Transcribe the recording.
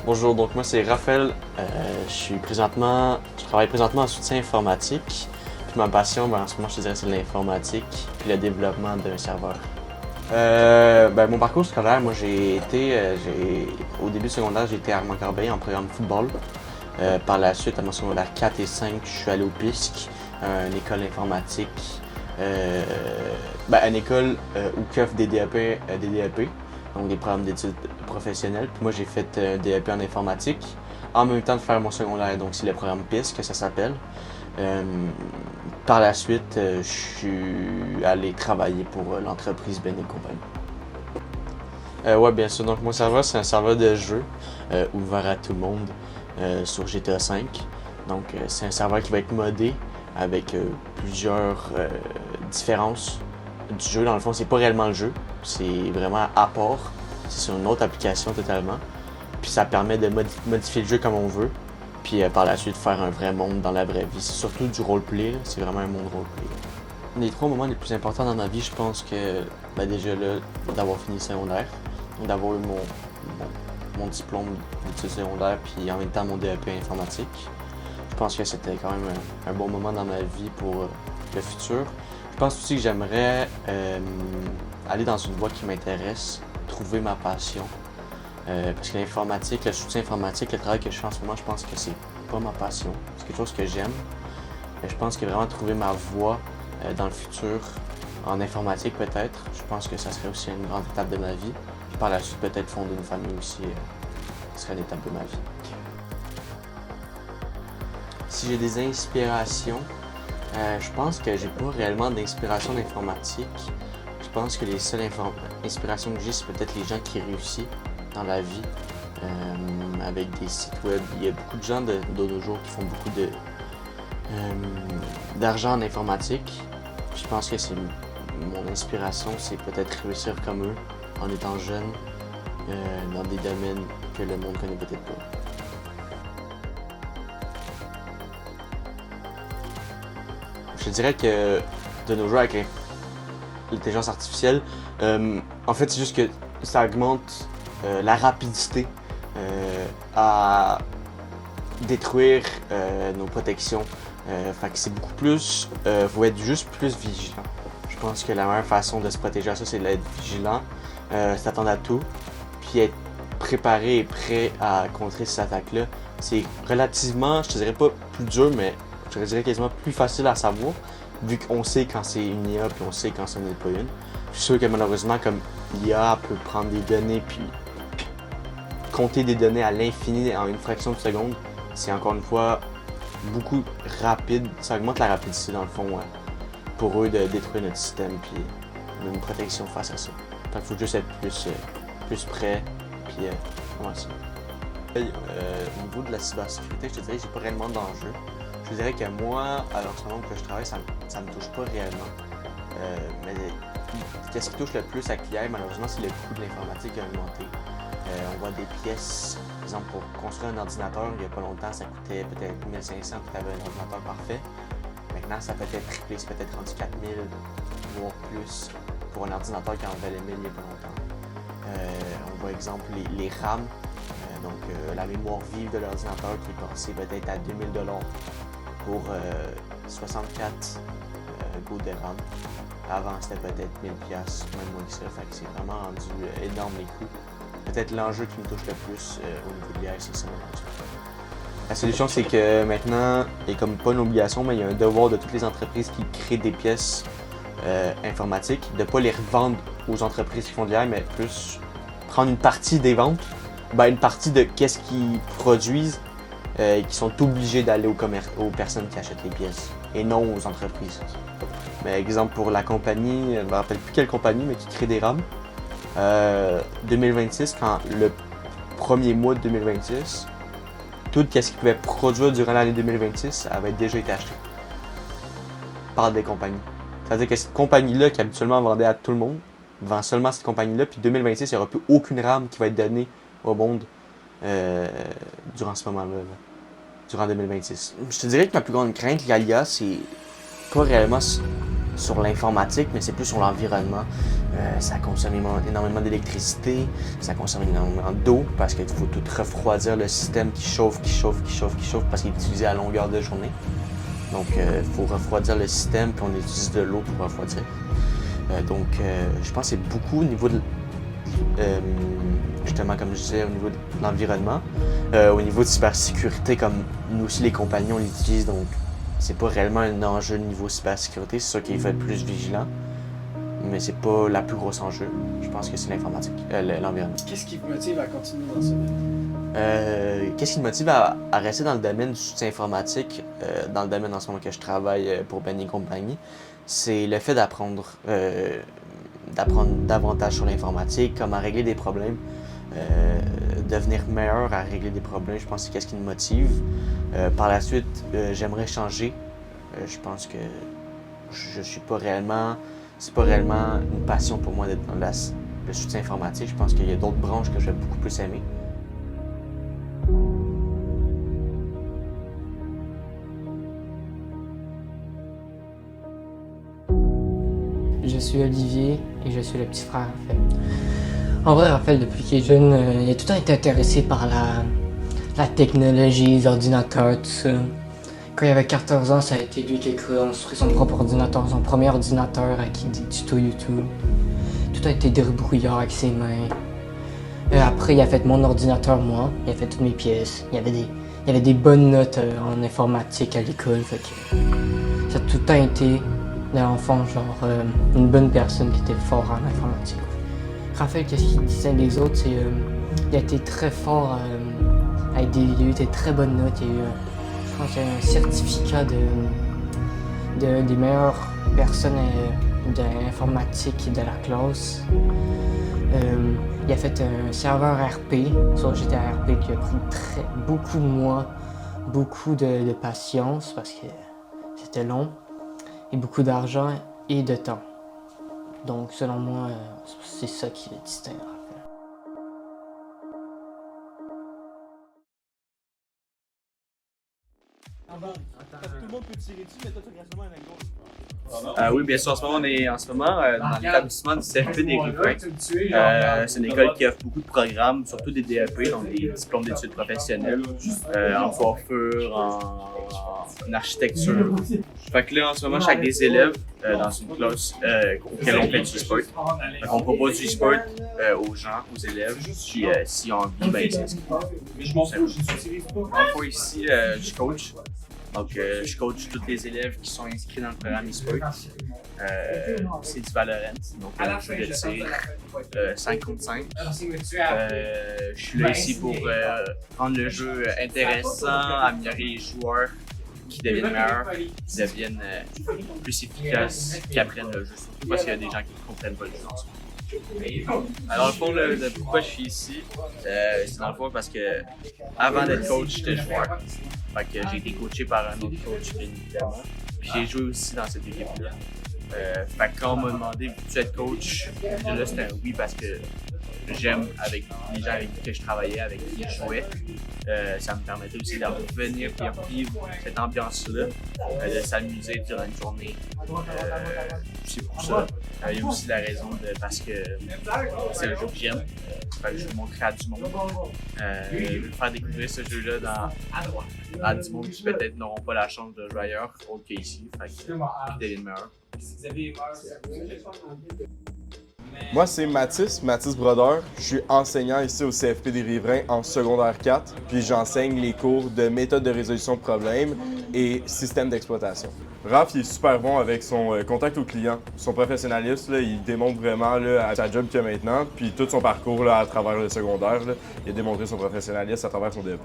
Bonjour, donc moi c'est Raphaël. Je travaille présentement en soutien informatique. Puis ma passion, en ce moment, je te dirais, c'est l'informatique puis le développement d'un serveur. Mon parcours scolaire, moi au début du secondaire, j'ai été à Armand-Corbeil en programme football. Par la suite, à mon secondaire 4 et 5, je suis allé au PISC, une école informatique, une école où qu'offre des DEP, donc des programmes d'études professionnelles. Puis moi, j'ai fait un DEP en informatique en même temps de faire mon secondaire, donc c'est le programme PISC que ça s'appelle. Euh, Par la suite, je suis allé travailler pour l'entreprise Ben et Compagnie. Ouais, bien sûr. Donc, mon serveur, c'est un serveur de jeu ouvert à tout le monde sur GTA V. Donc, c'est un serveur qui va être modé avec plusieurs différences du jeu. Dans le fond, c'est pas réellement le jeu, c'est vraiment à part. C'est sur une autre application totalement. Puis ça permet de modifier le jeu comme on veut. Puis par la suite, faire un vrai monde dans la vraie vie. C'est surtout du roleplay, là. C'est vraiment un monde roleplay. Les 3 moments les plus importants dans ma vie, je pense que déjà là, d'avoir fini le secondaire, d'avoir eu mon diplôme d'études secondaires, puis en même temps mon DEP informatique. Je pense que c'était quand même un bon moment dans ma vie pour le futur. Je pense aussi que j'aimerais aller dans une voie qui m'intéresse, trouver ma passion. Parce que l'informatique, le soutien informatique, le travail que je fais en ce moment, je pense que c'est pas ma passion. C'est quelque chose que j'aime. Mais je pense que vraiment trouver ma voie dans le futur, en informatique peut-être, je pense que ça serait aussi une grande étape de ma vie. Puis par la suite, peut-être fonder une famille aussi, ce serait une étape de ma vie. Si j'ai des inspirations, je pense que j'ai pas réellement d'inspiration d'informatique. Je pense que les seules inspirations que j'ai, c'est peut-être les gens qui réussissent dans la vie avec des sites web. Il y a beaucoup de gens de nos jours qui font beaucoup d'argent en informatique. Je pense que c'est mon inspiration, c'est peut-être réussir comme eux en étant jeune dans des domaines que le monde connaît peut-être pas. Je dirais que de nos jours avec l'intelligence artificielle, en fait c'est juste que ça augmente la rapidité à détruire nos protections. Fait que c'est beaucoup plus, faut être juste plus vigilant. Je pense que la meilleure façon de se protéger à ça, c'est d'être vigilant, s'attendre à tout, puis être préparé et prêt à contrer ces attaques-là. C'est relativement, je te dirais pas plus dur, mais je te dirais quasiment plus facile à savoir, vu qu'on sait quand c'est une IA, puis on sait quand ce n'est pas une. Je suis sûr que malheureusement, comme l'IA peut prendre des données, puis compter des données à l'infini en une fraction de seconde, c'est encore une fois beaucoup rapide. Ça augmente la rapidité dans le fond pour eux de détruire notre système puis une protection face à ça. Fait qu'il faut juste être plus prêt puis comment ça. Au niveau de la cybersécurité, je te dirais que j'ai pas réellement d'enjeu. Je te dirais que moi, à l'enseignement que je travaille, ça me touche pas réellement. Mais qu'est-ce qui touche le plus à l'IA, malheureusement, c'est le coût de l'informatique qui a augmenté. On voit des pièces, par exemple pour construire un ordinateur, il n'y a pas longtemps, ça coûtait peut-être 1500 puis tu avais un ordinateur parfait. Maintenant, ça peut être triplé, c'est peut-être rendu 4000, voire plus, pour un ordinateur qui en valait 1000 il n'y a pas longtemps. On voit exemple les RAM, la mémoire vive de l'ordinateur qui est passée peut-être à 2000$ pour 64 Go de RAM. Avant, c'était peut-être 1000$, même moins que ça, fait que c'est vraiment rendu énorme les coûts. Peut-être l'enjeu qui me touche le plus au niveau de l'IA, c'est ça. La solution, c'est que maintenant, il n'y a comme pas une obligation, mais il y a un devoir de toutes les entreprises qui créent des pièces informatiques, de ne pas les revendre aux entreprises qui font de l'IA, mais plus prendre une partie des ventes, une partie de qu'est-ce qu'ils produisent et qui sont obligés d'aller aux personnes qui achètent les pièces et non aux entreprises. Mais exemple pour la compagnie, je ne me rappelle plus quelle compagnie, mais qui crée des RAM. 2026, quand le premier mois de 2026, tout ce qu'ils pouvaient produire durant l'année 2026 avait déjà été acheté par des compagnies. C'est-à-dire que cette compagnie-là, qui habituellement vendait à tout le monde, vend seulement cette compagnie-là, puis 2026, il n'y aura plus aucune RAM qui va être donnée au monde durant ce moment-là, durant 2026. Je te dirais que ma plus grande crainte liée à l'IA, c'est pas réellement sur l'informatique, mais c'est plus sur l'environnement. Ça consomme énormément d'électricité, ça consomme énormément d'eau parce qu'il faut tout refroidir le système qui chauffe parce qu'il est utilisé à longueur de journée. Donc, il faut refroidir le système, puis on utilise de l'eau pour refroidir. Je pense que c'est beaucoup au niveau de, justement, comme je disais, au niveau de l'environnement. Au niveau de cybersécurité, comme nous aussi, les compagnies, on l'utilise, donc c'est pas réellement un enjeu niveau cybersécurité, c'est ça qui fait plus vigilant. Mais c'est pas la plus grosse enjeu. Je pense que c'est l'informatique, l'environnement. Qu'est-ce qui vous motive à continuer dans ce domaine? Qu'est-ce qui me motive à rester dans le domaine du soutien informatique, dans le domaine en ce moment que je travaille pour Ben & compagnie, c'est le fait d'apprendre davantage sur l'informatique, comment régler des problèmes, devenir meilleur à régler des problèmes. Je pense que c'est ce qui me motive. Par la suite, j'aimerais changer. Je pense que je suis pas réellement... C'est pas réellement une passion pour moi d'être dans le soutien informatique. Je pense qu'il y a d'autres branches que je vais beaucoup plus aimer. Je suis Olivier et je suis le petit frère Raphaël. En vrai, Raphaël, depuis qu'il est jeune, il a tout le temps été intéressé par la technologie, les ordinateurs, tout ça. Quand il avait 14 ans, ça a été lui qui a construit son propre ordinateur, son premier ordinateur avec des tutos YouTube. Tout a été débrouillard avec ses mains. Après, il a fait mon ordinateur, moi. Il a fait toutes mes pièces. Il y avait des bonnes notes en informatique à l'école. Ça a tout le temps été, de l'enfant, genre une bonne personne qui était fort en informatique. Raphaël, qu'est-ce qu'il disait des autres, c'est il a été très fort avec il a eu des très bonnes notes. Il a eu, je pense qu'il y a un certificat des meilleures personnes de l'informatique de la classe. Il a fait un serveur RP sur GTA RP qui a pris beaucoup de mois, beaucoup de patience parce que c'était long, et beaucoup d'argent et de temps. Donc selon moi, c'est ça qui le distingue. Tout le monde peut tirer dessus, mais toi, tu as graduellement un angle. Oui, bien sûr. En ce moment, on est dans l'établissement du CFP des Riverains. C'est une école qui offre beaucoup de programmes, surtout des DEP, donc des diplômes d'études professionnelles, en coiffure, en architecture. Fait que là, en ce moment, je suis avec des élèves dans une classe auquel on fait du e-sport. Donc, on propose du e-sport aux gens, aux élèves, puis s'ils ont envie, ben, ils s'inscrivent. En fait, ici, je coach. Donc, je coach tous les élèves qui sont inscrits dans le programme e-sport. C'est du Valorant, donc un jeu de tir 5 contre 5. Je suis là ici pour rendre le jeu intéressant, améliorer les joueurs qui deviennent meilleurs, qui deviennent plus efficaces, qui apprennent le jeu, surtout parce qu'il y a des gens qui ne comprennent pas le jeu en ce moment. Alors, le fond, pourquoi je suis ici, c'est dans le fond parce que avant d'être coach, j'étais joueur. Fait que j'ai été coaché par un autre coach, bien évidemment. Puis j'ai joué aussi dans cette équipe-là. Fait que quand on m'a demandé, veux-tu être coach, là c'était un oui parce que j'aime avec les gens avec qui je travaillais, avec qui je jouais. Ça me permettait aussi de revenir et vivre cette ambiance-là, de s'amuser durant une journée. C'est pour ça. Il y a aussi la raison parce que c'est le jeu que j'aime. Fait que je veux montrer à du monde. Je veux faire découvrir ce jeu-là à du monde qui peut-être n'auront pas la chance de jouer ailleurs, autre qu'ici. Fait que deviennent meilleurs. Moi, c'est Mathis Brodeur. Je suis enseignant ici au CFP des Riverains en secondaire 4, puis j'enseigne les cours de méthode de résolution de problèmes et système d'exploitation. Raph, il est super bon avec son contact au client. Son professionnalisme, là, il démontre vraiment là, à sa job qu'il a maintenant, puis tout son parcours là, à travers le secondaire, là, il a démontré son professionnalisme à travers son DEP.